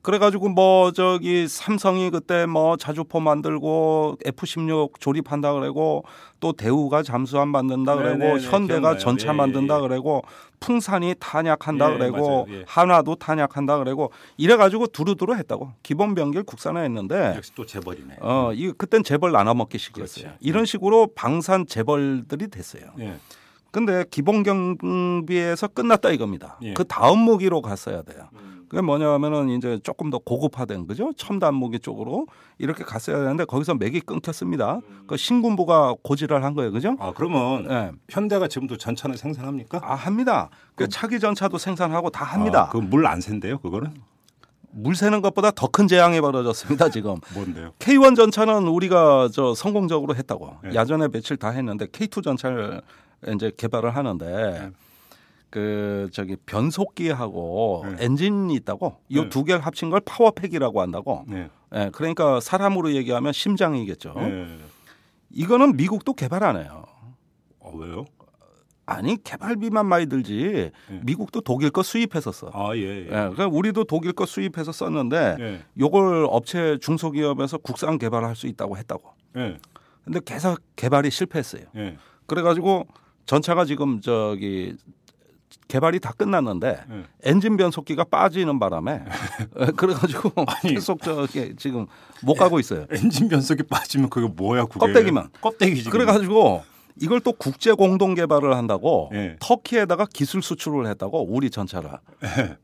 Speaker 2: 그래가지고 뭐 저기 삼성이 그때 뭐 자주포 만들고 F-16 조립한다 그러고 또 대우가 잠수함 만든다 그러고
Speaker 1: 네네네,
Speaker 2: 현대가
Speaker 1: 기억나요.
Speaker 2: 전차
Speaker 1: 예,
Speaker 2: 만든다
Speaker 1: 예.
Speaker 2: 그러고 풍산이 탄약한다
Speaker 1: 예,
Speaker 2: 그러고
Speaker 1: 맞아요. 예.
Speaker 2: 한화도 탄약한다 그러고 이래가지고 두루두루 했다고 기본 병기를 국산화했는데
Speaker 1: 역시 또 재벌이네.
Speaker 2: 이 그땐 재벌 나눠먹기식이었어요.
Speaker 1: 그렇지.
Speaker 2: 이런 식으로 방산 재벌들이 됐어요.
Speaker 1: 예.
Speaker 2: 근데 기본 경비에서 끝났다 이겁니다.
Speaker 1: 예.
Speaker 2: 그 다음 무기로 갔어야 돼요. 그게 뭐냐면은 이제 조금 더 고급화된 거죠. 첨단 무기 쪽으로 이렇게 갔어야 되는데 거기서 맥이 끊겼습니다. 그 신군부가 고지를 한 거예요, 그죠?
Speaker 1: 아 그러면
Speaker 2: 네.
Speaker 1: 현대가 지금도 전차는 생산합니까?
Speaker 2: 아 합니다. 그 차기 전차도 생산하고 다 합니다.
Speaker 1: 그 물 안 샌대요, 그거는?
Speaker 2: 물 새는 것보다 더 큰 재앙이 벌어졌습니다 지금.
Speaker 1: 뭔데요?
Speaker 2: K1 전차는 우리가 성공적으로 했다고.
Speaker 1: 네.
Speaker 2: 야전에 며칠 다 했는데 K2 전차를 이제 개발을 하는데 그 저기 변속기하고 엔진이 있다고. 이 두 개를 합친 걸 파워팩이라고 한다고.
Speaker 1: 네.
Speaker 2: 예, 그러니까 사람으로 얘기하면 심장이겠죠.
Speaker 1: 네.
Speaker 2: 이거는 미국도 개발 안 해요.
Speaker 1: 왜요?
Speaker 2: 아니 개발비만 많이 들지. 미국도 독일 거 수입해서 써.
Speaker 1: 아 예.
Speaker 2: 예, 그러니까 우리도 독일 거 수입해서 썼는데
Speaker 1: 예.
Speaker 2: 요걸 업체 중소기업에서 국산 개발할 수 있다고 했다고.
Speaker 1: 예.
Speaker 2: 근데 계속 개발이 실패했어요.
Speaker 1: 예.
Speaker 2: 그래가지고 전차가 지금 저기 개발이 다 끝났는데 엔진 변속기가 빠지는 바람에 그래가지고 계속 저기 지금 못 가고 있어요.
Speaker 1: 엔진 변속기 빠지면 그게 뭐야? 그게
Speaker 2: 껍데기만.
Speaker 1: 껍데기지.
Speaker 2: 그래가지고 이걸 또 국제 공동 개발을 한다고
Speaker 1: 예.
Speaker 2: 터키에다가 기술 수출을 했다고 우리 전차를.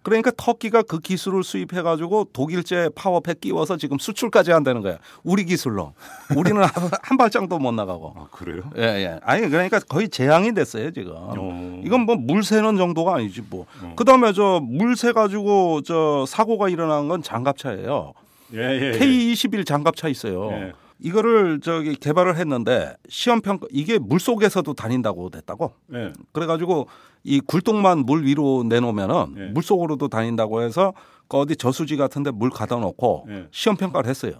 Speaker 2: 그러니까 터키가 그 기술을 수입해가지고 독일제 파워팩 끼워서 지금 수출까지 한다는 거야. 우리 기술로. 우리는 한 발짝도 못 나가고.
Speaker 1: 아 그래요?
Speaker 2: 예, 예. 아니 그러니까 거의 재앙이 됐어요 지금. 이건 뭐 물 새는 정도가 아니지 뭐. 그다음에 저 물 새 가지고 저 사고가 일어난 건 장갑차예요.
Speaker 1: 예.
Speaker 2: K21 장갑차 있어요.
Speaker 1: 예.
Speaker 2: 이거를 저기 개발을 했는데 시험 평가 이게 물 속에서도 다닌다고 됐다고.
Speaker 1: 예.
Speaker 2: 그래가지고 이 굴뚝만 물 위로 내놓으면은 물 속으로도 다닌다고 해서 그 어디 저수지 같은데 물 가다 놓고 시험 평가를 했어요.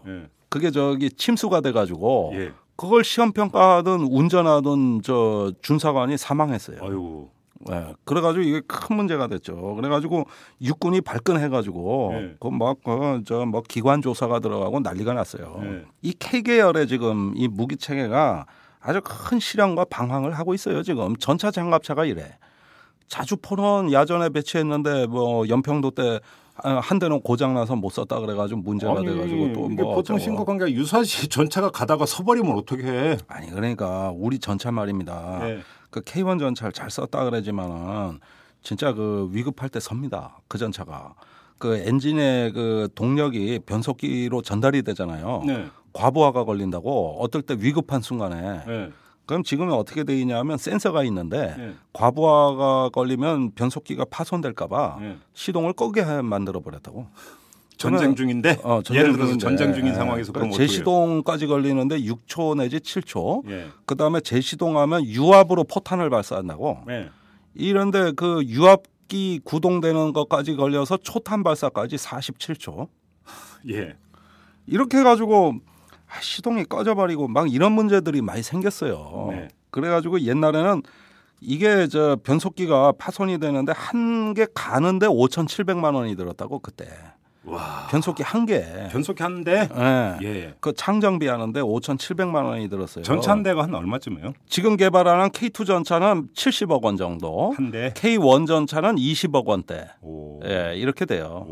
Speaker 2: 그게 저기 침수가 돼가지고 그걸 시험 평가하던 운전하던 저 준사관이 사망했어요.
Speaker 1: 아이고.
Speaker 2: 네, 그래가지고 이게 큰 문제가 됐죠. 그래가지고 육군이 발끈해가지고 뭐 기관 조사가 들어가고 난리가 났어요. 이 K 계열의 지금 이 무기 체계가 아주 큰 실현과 방황을 하고 있어요. 지금 전차 장갑차가 이래. 자주포는 야전에 배치했는데 뭐 연평도 때 한 대는 고장 나서 못 썼다 그래가지고 문제가 돼가지고 또
Speaker 1: 이게
Speaker 2: 뭐
Speaker 1: 보통 심각한 게 유사시 전차가 가다가 서버리면 어떻게 해?
Speaker 2: 아니 그러니까 우리 전차 말입니다. 그 K1 전차를 잘 썼다 그러지만은 진짜 그 위급할 때 섭니다. 그 전차가 그 엔진의 그 동력이 변속기로 전달이 되잖아요. 과부하가 걸린다고 어떨 때 위급한 순간에. 그럼 지금은 어떻게 돼 있냐면 센서가 있는데 과부하가 걸리면 변속기가 파손될까 봐 시동을 끄게 만들어 버렸다고.
Speaker 1: 전쟁 중인데 예를 들어서 전쟁 중인 상황에서 그럼
Speaker 2: 재시동까지 걸리는데 6초 내지 7초. 그다음에 재시동하면 유압으로 포탄을 발사한다고. 이런데 그 유압기 구동되는 것까지 걸려서 초탄 발사까지 47초. 이렇게 해가지고 시동이 꺼져버리고 막 이런 문제들이 많이 생겼어요. 그래가지고 옛날에는 이게 저 변속기가 파손이 되는데 한 개 가는데 5,700만 원이 들었다고 그때.
Speaker 1: 와.
Speaker 2: 변속기 한 개.
Speaker 1: 변속기 한 대?
Speaker 2: 그 창정비 하는데 5,700만 원이 들었어요.
Speaker 1: 전차 한 대가 한 얼마쯤이에요?
Speaker 2: 지금 개발하는 K2 전차는 70억 원 정도.
Speaker 1: 한 대.
Speaker 2: K1 전차는 20억 원대. 이렇게 돼요.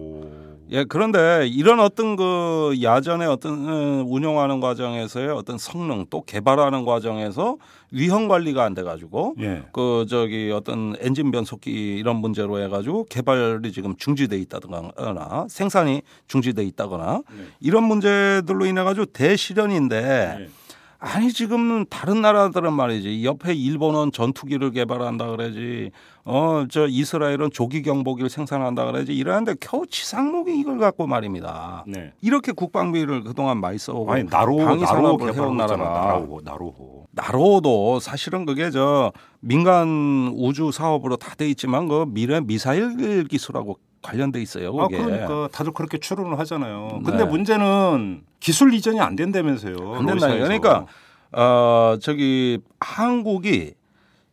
Speaker 2: 그런데 이런 어떤 그 야전의 어떤 운영하는 과정에서의 어떤 성능 또 개발하는 과정에서 위험 관리가 안 돼가지고 그 저기 어떤 엔진 변속기 이런 문제로 해가지고 개발이 지금 중지돼 있다거나 생산이 중지돼 있다거나 이런 문제들로 인해 가지고 대실현인데 아니 지금 다른 나라들은 말이지 옆에 일본은 전투기를 개발한다 그러지 저 이스라엘은 조기 경보기를 생산한다 그러지 이러는데 겨우 지상무기 이걸 갖고 말입니다. 네. 이렇게 국방비를 그동안 많이 써오고
Speaker 1: 아니 나로
Speaker 2: 해온 나라가
Speaker 1: 나로호도
Speaker 2: 사실은 그게 저 민간 우주 사업으로 다 돼 있지만 그 미래 미사일 기술하고 관련돼 있어요. 그게.
Speaker 1: 그러니까 다들 그렇게 추론을 하잖아요. 근데 문제는 기술 이전이 안 된다면서요.
Speaker 2: 안 된다. 그러니까 저기 한국이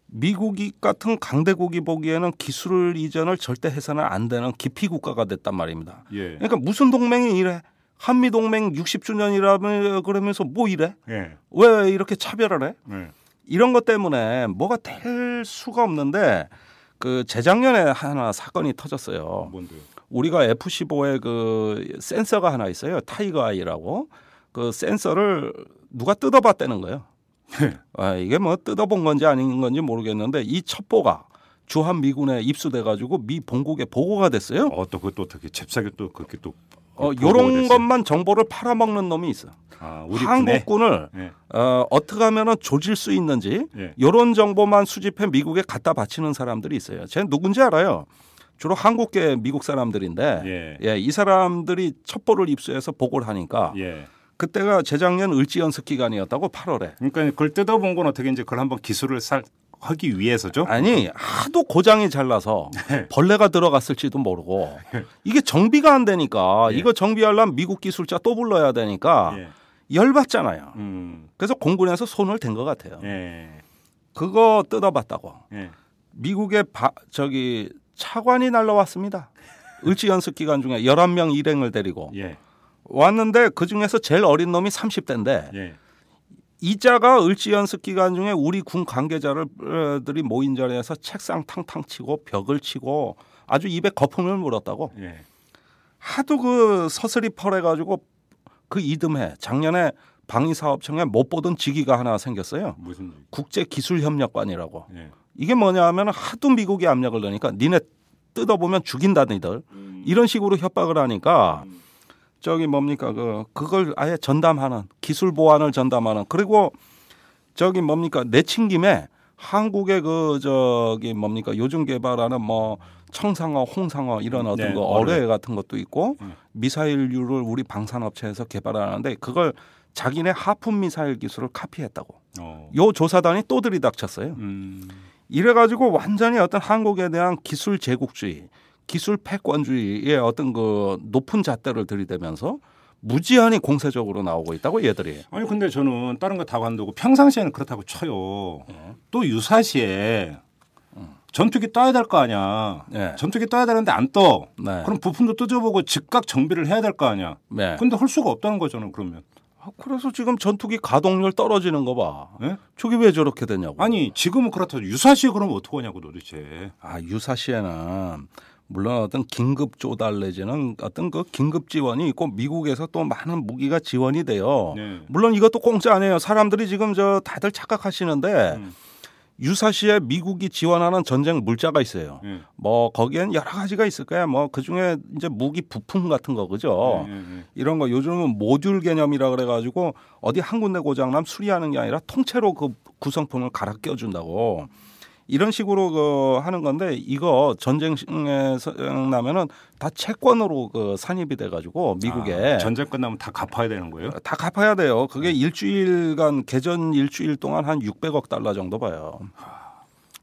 Speaker 2: 미국이 같은 강대국이 보기에는 기술 이전을 절대 해서는 안 되는 기피 국가가 됐단 말입니다.
Speaker 1: 예.
Speaker 2: 그러니까 무슨 동맹이 이래? 한미 동맹 60주년이라면 그러면서 뭐 이래?
Speaker 1: 예.
Speaker 2: 왜 이렇게 차별을 해?
Speaker 1: 예.
Speaker 2: 이런 것 때문에 뭐가 될 수가 없는데 그 재작년에 하나 사건이 터졌어요.
Speaker 1: 뭔데요?
Speaker 2: 우리가 F-15에 그 센서가 하나 있어요. 타이거 아이라고. 그 센서를 누가 뜯어봤다는 거예요. 이게 뭐 뜯어본 건지 아닌 건지 모르겠는데 이 첩보가 주한 미군에 입수돼가지고 미 본국에 보고가 됐어요.
Speaker 1: 또 그것도 어떻게 잽싸게 또 그렇게 또
Speaker 2: 요런 것만 정보를 팔아먹는 놈이 있어.
Speaker 1: 우리
Speaker 2: 한국군을
Speaker 1: 네.
Speaker 2: 어떻게 하면 조질 수 있는지
Speaker 1: 네.
Speaker 2: 요런 정보만 수집해 미국에 갖다 바치는 사람들이 있어요. 쟤 누군지 알아요? 주로 한국계 미국 사람들인데 이 사람들이 첩보를 입수해서 보고를 하니까 그때가 재작년 을지연습 기간이었다고 8월에.
Speaker 1: 그러니까 그걸 뜯어본 건 어떻게 이제 그걸 한번 기술을 하기 위해서죠?
Speaker 2: 아니 하도 고장이 잘 나서 벌레가 들어갔을지도 모르고 이게 정비가 안 되니까 이거 정비하려면 미국 기술자 또 불러야 되니까 열받잖아요. 그래서 공군에서 손을 댄 것 같아요. 그거 뜯어봤다고. 미국의 저기 차관이 날라왔습니다. 을지연습 기간 중에 11명 일행을 데리고 왔는데 그중에서 제일 어린 놈이 30대인데 이자가 을지연습 기간 중에 우리 군 관계자들이 모인 자리에서 책상 탕탕 치고 벽을 치고 아주 입에 거품을 물었다고. 하도 그 서슬이 펄해가지고 그 이듬해 작년에 방위사업청에 못 보던 직위가 하나 생겼어요.
Speaker 1: 무슨
Speaker 2: 국제기술협력관이라고. 이게 뭐냐 하면 하도 미국이 압력을 넣으니까 니네 뜯어보면 죽인다 니들. 이런 식으로 협박을 하니까 저기 뭡니까 그걸 아예 전담하는 기술 보안을 전담하는 그리고 저기 뭡니까 내친 김에 한국의 그 저기 뭡니까 요즘 개발하는 뭐 청상어, 홍상어 이런 어떤 거 어뢰 같은 것도 있고 미사일류를 우리 방산업체에서 개발하는데 그걸 자기네 하품 미사일 기술을 카피했다고. 요 조사단이 또 들이닥쳤어요. 이래가지고 완전히 어떤 한국에 대한 기술 제국주의, 기술 패권주의의 어떤 그 높은 잣대를 들이대면서 무지한히 공세적으로 나오고 있다고 얘들이.
Speaker 1: 아니 근데 저는 다른 거 다 관두고 평상시에는 그렇다고 쳐요. 또 유사시에 전투기 떠야 될 거 아니야. 전투기 떠야 되는데 안 떠. 그럼 부품도 뜯어보고 즉각 정비를 해야 될 거 아니야. 근데 할 수가 없다는 거잖아요. 그러면.
Speaker 2: 그래서 지금 전투기 가동률 떨어지는 거 봐. 저게 왜 저렇게 되냐고.
Speaker 1: 아니 지금은 그렇다고 유사시에 그러면 어떡하냐고 도대체.
Speaker 2: 유사시에는 물론 어떤 긴급 조달 내지는 어떤 그 긴급 지원이 있고 미국에서 또 많은 무기가 지원이 돼요. 물론 이것도 공짜 아니에요. 사람들이 지금 다들 착각하시는데 유사시에 미국이 지원하는 전쟁 물자가 있어요. 뭐 거기엔 여러 가지가 있을 거야. 뭐 그중에 이제 무기 부품 같은 거 그죠. 이런 거 요즘은 모듈 개념이라 그래가지고 어디 한 군데 고장나면 수리하는 게 아니라 통째로 그 구성품을 갈아 껴준다고. 이런 식으로 하는 건데 이거 전쟁에서 나면은 다 채권으로 산입이 돼가지고 미국에
Speaker 1: 전쟁 끝나면 다 갚아야 되는 거예요?
Speaker 2: 다 갚아야 돼요. 그게 일주일간 개전 일주일 동안 한 600억 달러 정도 봐요.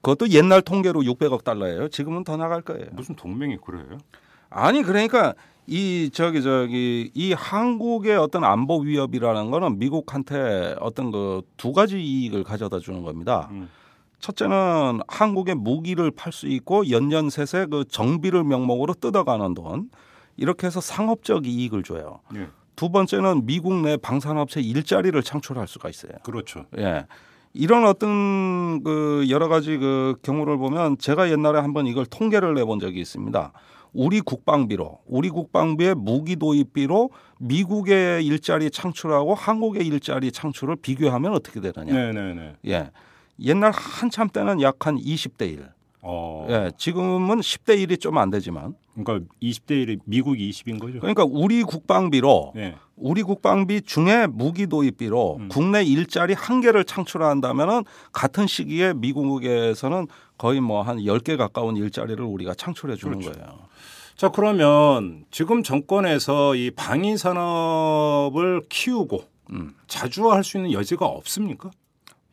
Speaker 2: 그것도 옛날 통계로 600억 달러예요. 지금은 더 나갈 거예요.
Speaker 1: 무슨 동맹이 그래요?
Speaker 2: 아니 그러니까 이 한국의 어떤 안보 위협이라는 거는 미국한테 어떤 그 두 가지 이익을 가져다 주는 겁니다. 첫째는 한국의 무기를 팔 수 있고 연년셋에 그 정비를 명목으로 뜯어가는 돈 이렇게 해서 상업적 이익을 줘요. 두 번째는 미국 내 방산업체 일자리를 창출할 수가 있어요.
Speaker 1: 그렇죠.
Speaker 2: 이런 어떤 그 여러 가지 그 경우를 보면 제가 옛날에 한번 이걸 통계를 내본 적이 있습니다. 우리 국방비의 무기 도입비로 미국의 일자리 창출하고 한국의 일자리 창출을 비교하면 어떻게 되느냐. 옛날 한참 때는 약 한 20대 1. 예, 지금은 10대 1이 좀 안 되지만.
Speaker 1: 그러니까 20대 1이 미국이 20인 거죠.
Speaker 2: 그러니까 우리 국방비로 우리 국방비 중에 무기 도입비로 국내 일자리 1개를 창출한다면은 같은 시기에 미국에서는 거의 뭐 한 10개 가까운 일자리를 우리가 창출해 주는 거예요.
Speaker 1: 자, 그러면 지금 정권에서 이 방위 산업을 키우고 자주화할 수 있는 여지가 없습니까?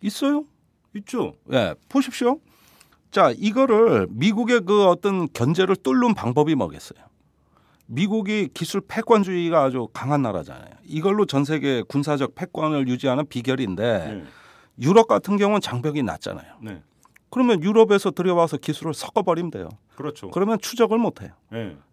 Speaker 2: 있어요.
Speaker 1: 있죠.
Speaker 2: 예, 보십시오. 자, 이거를 미국의 그 어떤 견제를 뚫는 방법이 뭐겠어요? 미국이 기술 패권주의가 아주 강한 나라잖아요. 이걸로 전 세계 군사적 패권을 유지하는 비결인데 유럽 같은 경우는 장벽이 낮잖아요. 그러면 유럽에서 들여와서 기술을 섞어버리면 돼요.
Speaker 1: 그렇죠.
Speaker 2: 그러면 추적을 못 해요.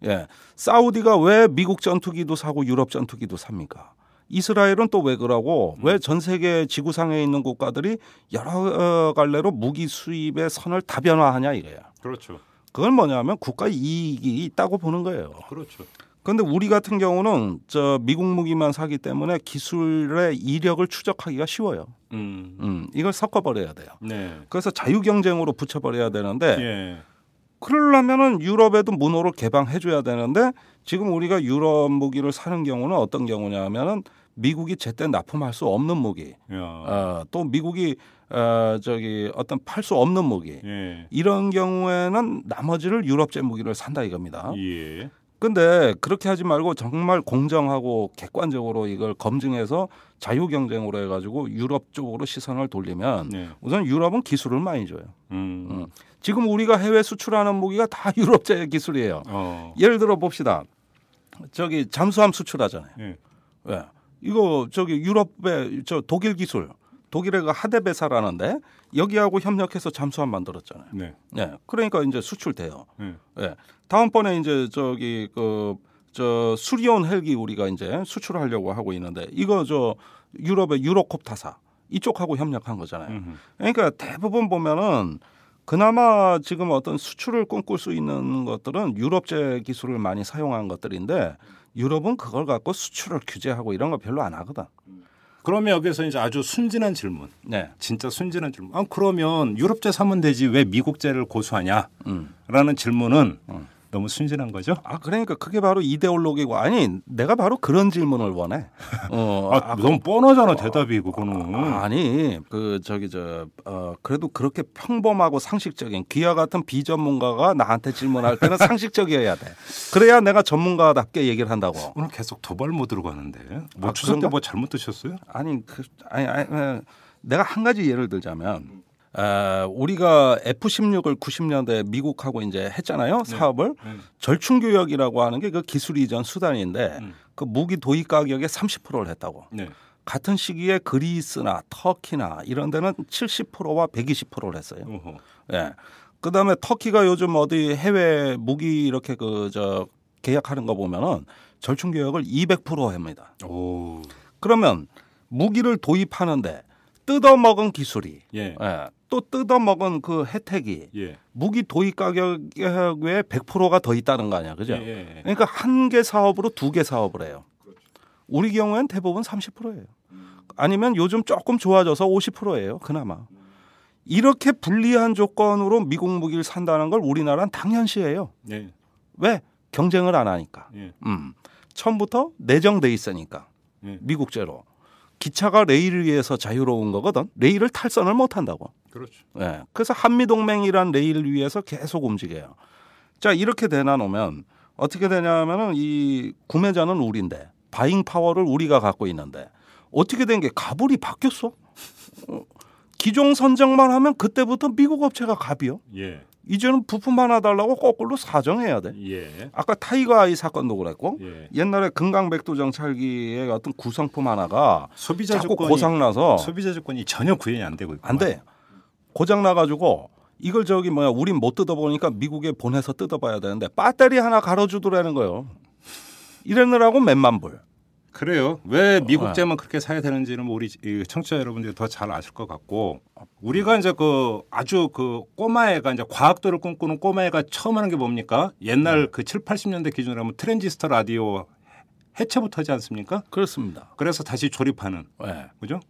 Speaker 2: 예. 사우디가 왜 미국 전투기도 사고 유럽 전투기도 삽니까? 이스라엘은 또 왜 그러고 왜 전 세계 지구상에 있는 국가들이 여러 갈래로 무기 수입의 선을 다변화하냐 이거야.
Speaker 1: 그렇죠.
Speaker 2: 그건 뭐냐면 국가 이익이 있다고 보는 거예요.
Speaker 1: 그렇죠.
Speaker 2: 그런데 우리 같은 경우는 저 미국 무기만 사기 때문에 기술의 이력을 추적하기가 쉬워요. 이걸 섞어버려야 돼요. 그래서 자유 경쟁으로 붙여버려야 되는데 그러려면은 유럽에도 문호를 개방해줘야 되는데 지금 우리가 유럽 무기를 사는 경우는 어떤 경우냐면은 미국이 제때 납품할 수 없는 무기, 또 미국이 어떤 팔 수 없는 무기 이런 경우에는 나머지를 유럽제 무기를 산다 이겁니다. 근데 그렇게 하지 말고 정말 공정하고 객관적으로 이걸 검증해서 자유 경쟁으로 해가지고 유럽 쪽으로 시선을 돌리면 우선 유럽은 기술을 많이 줘요. 지금 우리가 해외 수출하는 무기가 다 유럽제 기술이에요. 예를 들어 봅시다. 저기 잠수함 수출하잖아요. 왜? 이거 저기 유럽의 저 독일 기술, 독일의 그 하데베사라는데 여기하고 협력해서 잠수함 만들었잖아요. 그러니까 이제 수출돼요. 다음번에 이제 저기 저 수리온 헬기 우리가 이제 수출하려고 하고 있는데 이거 저 유럽의 유로콥타사 이쪽하고 협력한 거잖아요. 그러니까 대부분 보면은 그나마 지금 어떤 수출을 꿈꿀 수 있는 것들은 유럽제 기술을 많이 사용한 것들인데 유럽은 그걸 갖고 수출을 규제하고 이런 거 별로 안 하거든.
Speaker 1: 그러면 여기서 이제 아주 순진한 질문. 진짜 순진한 질문. 그러면 유럽제 사면 되지 왜 미국제를 고수하냐? 라는 질문은 너무 순진한 거죠?
Speaker 2: 그러니까 그게 바로 이데올로기고 아니 내가 바로 그런 질문을 원해.
Speaker 1: 너무 뻔하잖아 대답이 그거는.
Speaker 2: 아니 그래도 그렇게 평범하고 상식적인 귀와 같은 비전문가가 나한테 질문할 때는 상식적이어야 돼. 그래야 내가 전문가답게 얘기를 한다고.
Speaker 1: 오늘 계속 도발 모드로 가는데 뭐 추석 때 뭐 잘못 드셨어요?
Speaker 2: 아니 내가 한 가지 예를 들자면. 우리가 F-16을 90년대 미국하고 이제 했잖아요. 사업을. 절충교역이라고 하는 게 그 기술 이전 수단인데 그 무기 도입 가격의 30%를 했다고. 같은 시기에 그리스나 터키나 이런 데는 70%와 120%를 했어요. 그다음에 터키가 요즘 어디 해외 무기 이렇게 계약하는 거 보면은 절충교역을 200% 합니다. 그러면 무기를 도입하는데 뜯어먹은 기술이 또 뜯어먹은 그 혜택이 무기 도입 가격의 100%가 더 있다는 거 아니야, 그죠? 그러니까 한 개 사업으로 2개 사업을 해요. 우리 경우에는 대부분 30%예요. 아니면 요즘 조금 좋아져서 50%예요, 그나마. 이렇게 불리한 조건으로 미국 무기를 산다는 걸 우리나라는 당연시해요. 왜? 경쟁을 안 하니까. 처음부터 내정돼 있으니까 미국제로. 기차가 레일을 위해서 자유로운 거거든. 레일을 탈선을 못 한다고.
Speaker 1: 그렇죠.
Speaker 2: 그래서 한미동맹이란 레일을 위해서 계속 움직여요. 자, 이렇게 되나놓으면 어떻게 되냐면은 이 구매자는 우리인데 바잉 파워를 우리가 갖고 있는데 어떻게 된 게 가불이 바뀌었어. 기종 선정만 하면 그때부터 미국 업체가 갑이요. 이제는 부품 하나 달라고 거꾸로 사정해야 돼. 아까 타이거 아이 사건도 그랬고 옛날에 금강백도 정찰기의 어떤 구성품 하나가
Speaker 1: 소비자
Speaker 2: 자꾸 고장나서
Speaker 1: 소비자 조건이 전혀 구현이 안 되고 있구만.
Speaker 2: 안 돼. 고장나가지고 이걸 우린 못 뜯어보니까 미국에 보내서 뜯어봐야 되는데 배터리 하나 갈아주더라는 거예요. 이러느라고 몇만 불.
Speaker 1: 그래요. 왜 미국제만 그렇게 사야 되는지는 우리 청취자 여러분들이 더 잘 아실 것 같고 우리가 이제 아주 꼬마애가 이제 과학도를 꿈꾸는 꼬마애가 처음 하는 게 뭡니까? 옛날 7, 80년대 기준으로 하면 트랜지스터 라디오 해체부터 하지 않습니까?
Speaker 2: 그렇습니다.
Speaker 1: 그래서 다시 조립하는. 그죠?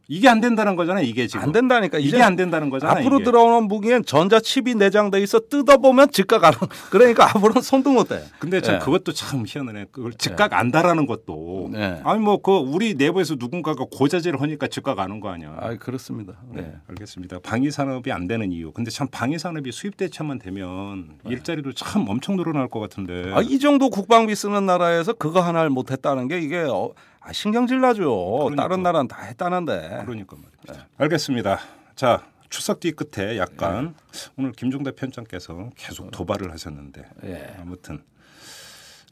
Speaker 1: 이게 안 된다는 거잖아요. 이게 지금
Speaker 2: 안 된다니까.
Speaker 1: 이게 안 된다는 거잖아요.
Speaker 2: 앞으로
Speaker 1: 이게.
Speaker 2: 들어오는 무기엔 전자칩이 내장돼 있어 뜯어보면 즉각 알아. 그러니까 앞으로는 손도 못 대.
Speaker 1: 근데 참 그것도 참 희한하네. 그걸 즉각 안다라는 것도 아니 뭐 그 우리 내부에서 누군가가 고자질을 하니까 즉각 아는 거 아니야.
Speaker 2: 아 그렇습니다.
Speaker 1: 네, 알겠습니다. 방위 산업이 안 되는 이유. 근데 참 방위 산업이 수입 대체만 되면 일자리도 참 엄청 늘어날 것 같은데.
Speaker 2: 이 정도 국방비 쓰는 나라에서 그거 하나를 못 했다는 게 이게 신경질 나죠. 그러니까. 다른 나라는 다 했다는데.
Speaker 1: 그러니까 말입니다. 알겠습니다. 자, 추석 뒤 끝에 약간 오늘 김종대 편장께서 계속 도발을 하셨는데 아무튼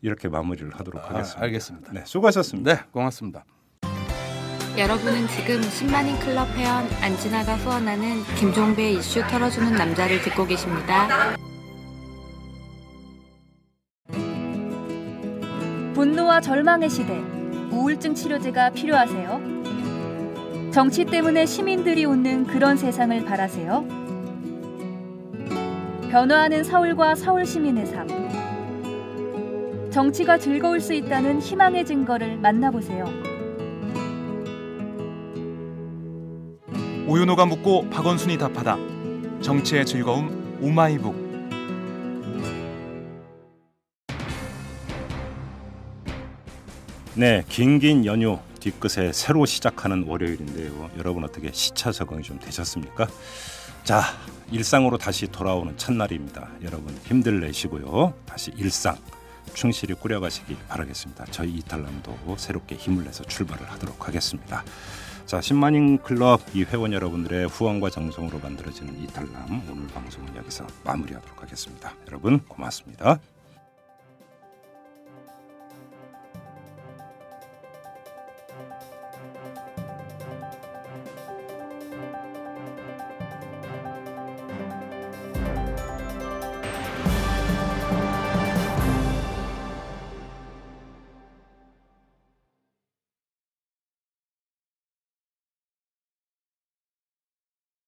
Speaker 1: 이렇게 마무리를 하도록 하겠습니다.
Speaker 2: 알겠습니다.
Speaker 1: 네, 수고하셨습니다.
Speaker 2: 네, 고맙습니다.
Speaker 3: 여러분은 지금 10만인 클럽 회원 안진아가 후원하는 김종배 이슈 털어주는 남자를 듣고 계십니다.
Speaker 4: 분노와 절망의 시대, 우울증 치료제가 필요하세요? 정치 때문에 시민들이 웃는 그런 세상을 바라세요? 변화하는 서울과 서울 시민의 삶. 정치가 즐거울 수 있다는 희망의 증거를 만나보세요.
Speaker 5: 오윤호가 묻고 박원순이 답하다. 정치의 즐거움 오마이북.
Speaker 1: 네, 긴긴 연휴 뒤끝에 새로 시작하는 월요일인데요. 여러분 어떻게 시차 적응이 좀 되셨습니까? 자, 일상으로 다시 돌아오는 첫날입니다. 여러분 힘들 내시고요. 다시 일상 충실히 꾸려가시기 바라겠습니다. 저희 이탈남도 새롭게 힘을 내서 출발을 하도록 하겠습니다. 자, 10만인 클럽 이 회원 여러분들의 후원과 정성으로 만들어지는 이탈남, 오늘 방송은 여기서 마무리하도록 하겠습니다. 여러분 고맙습니다.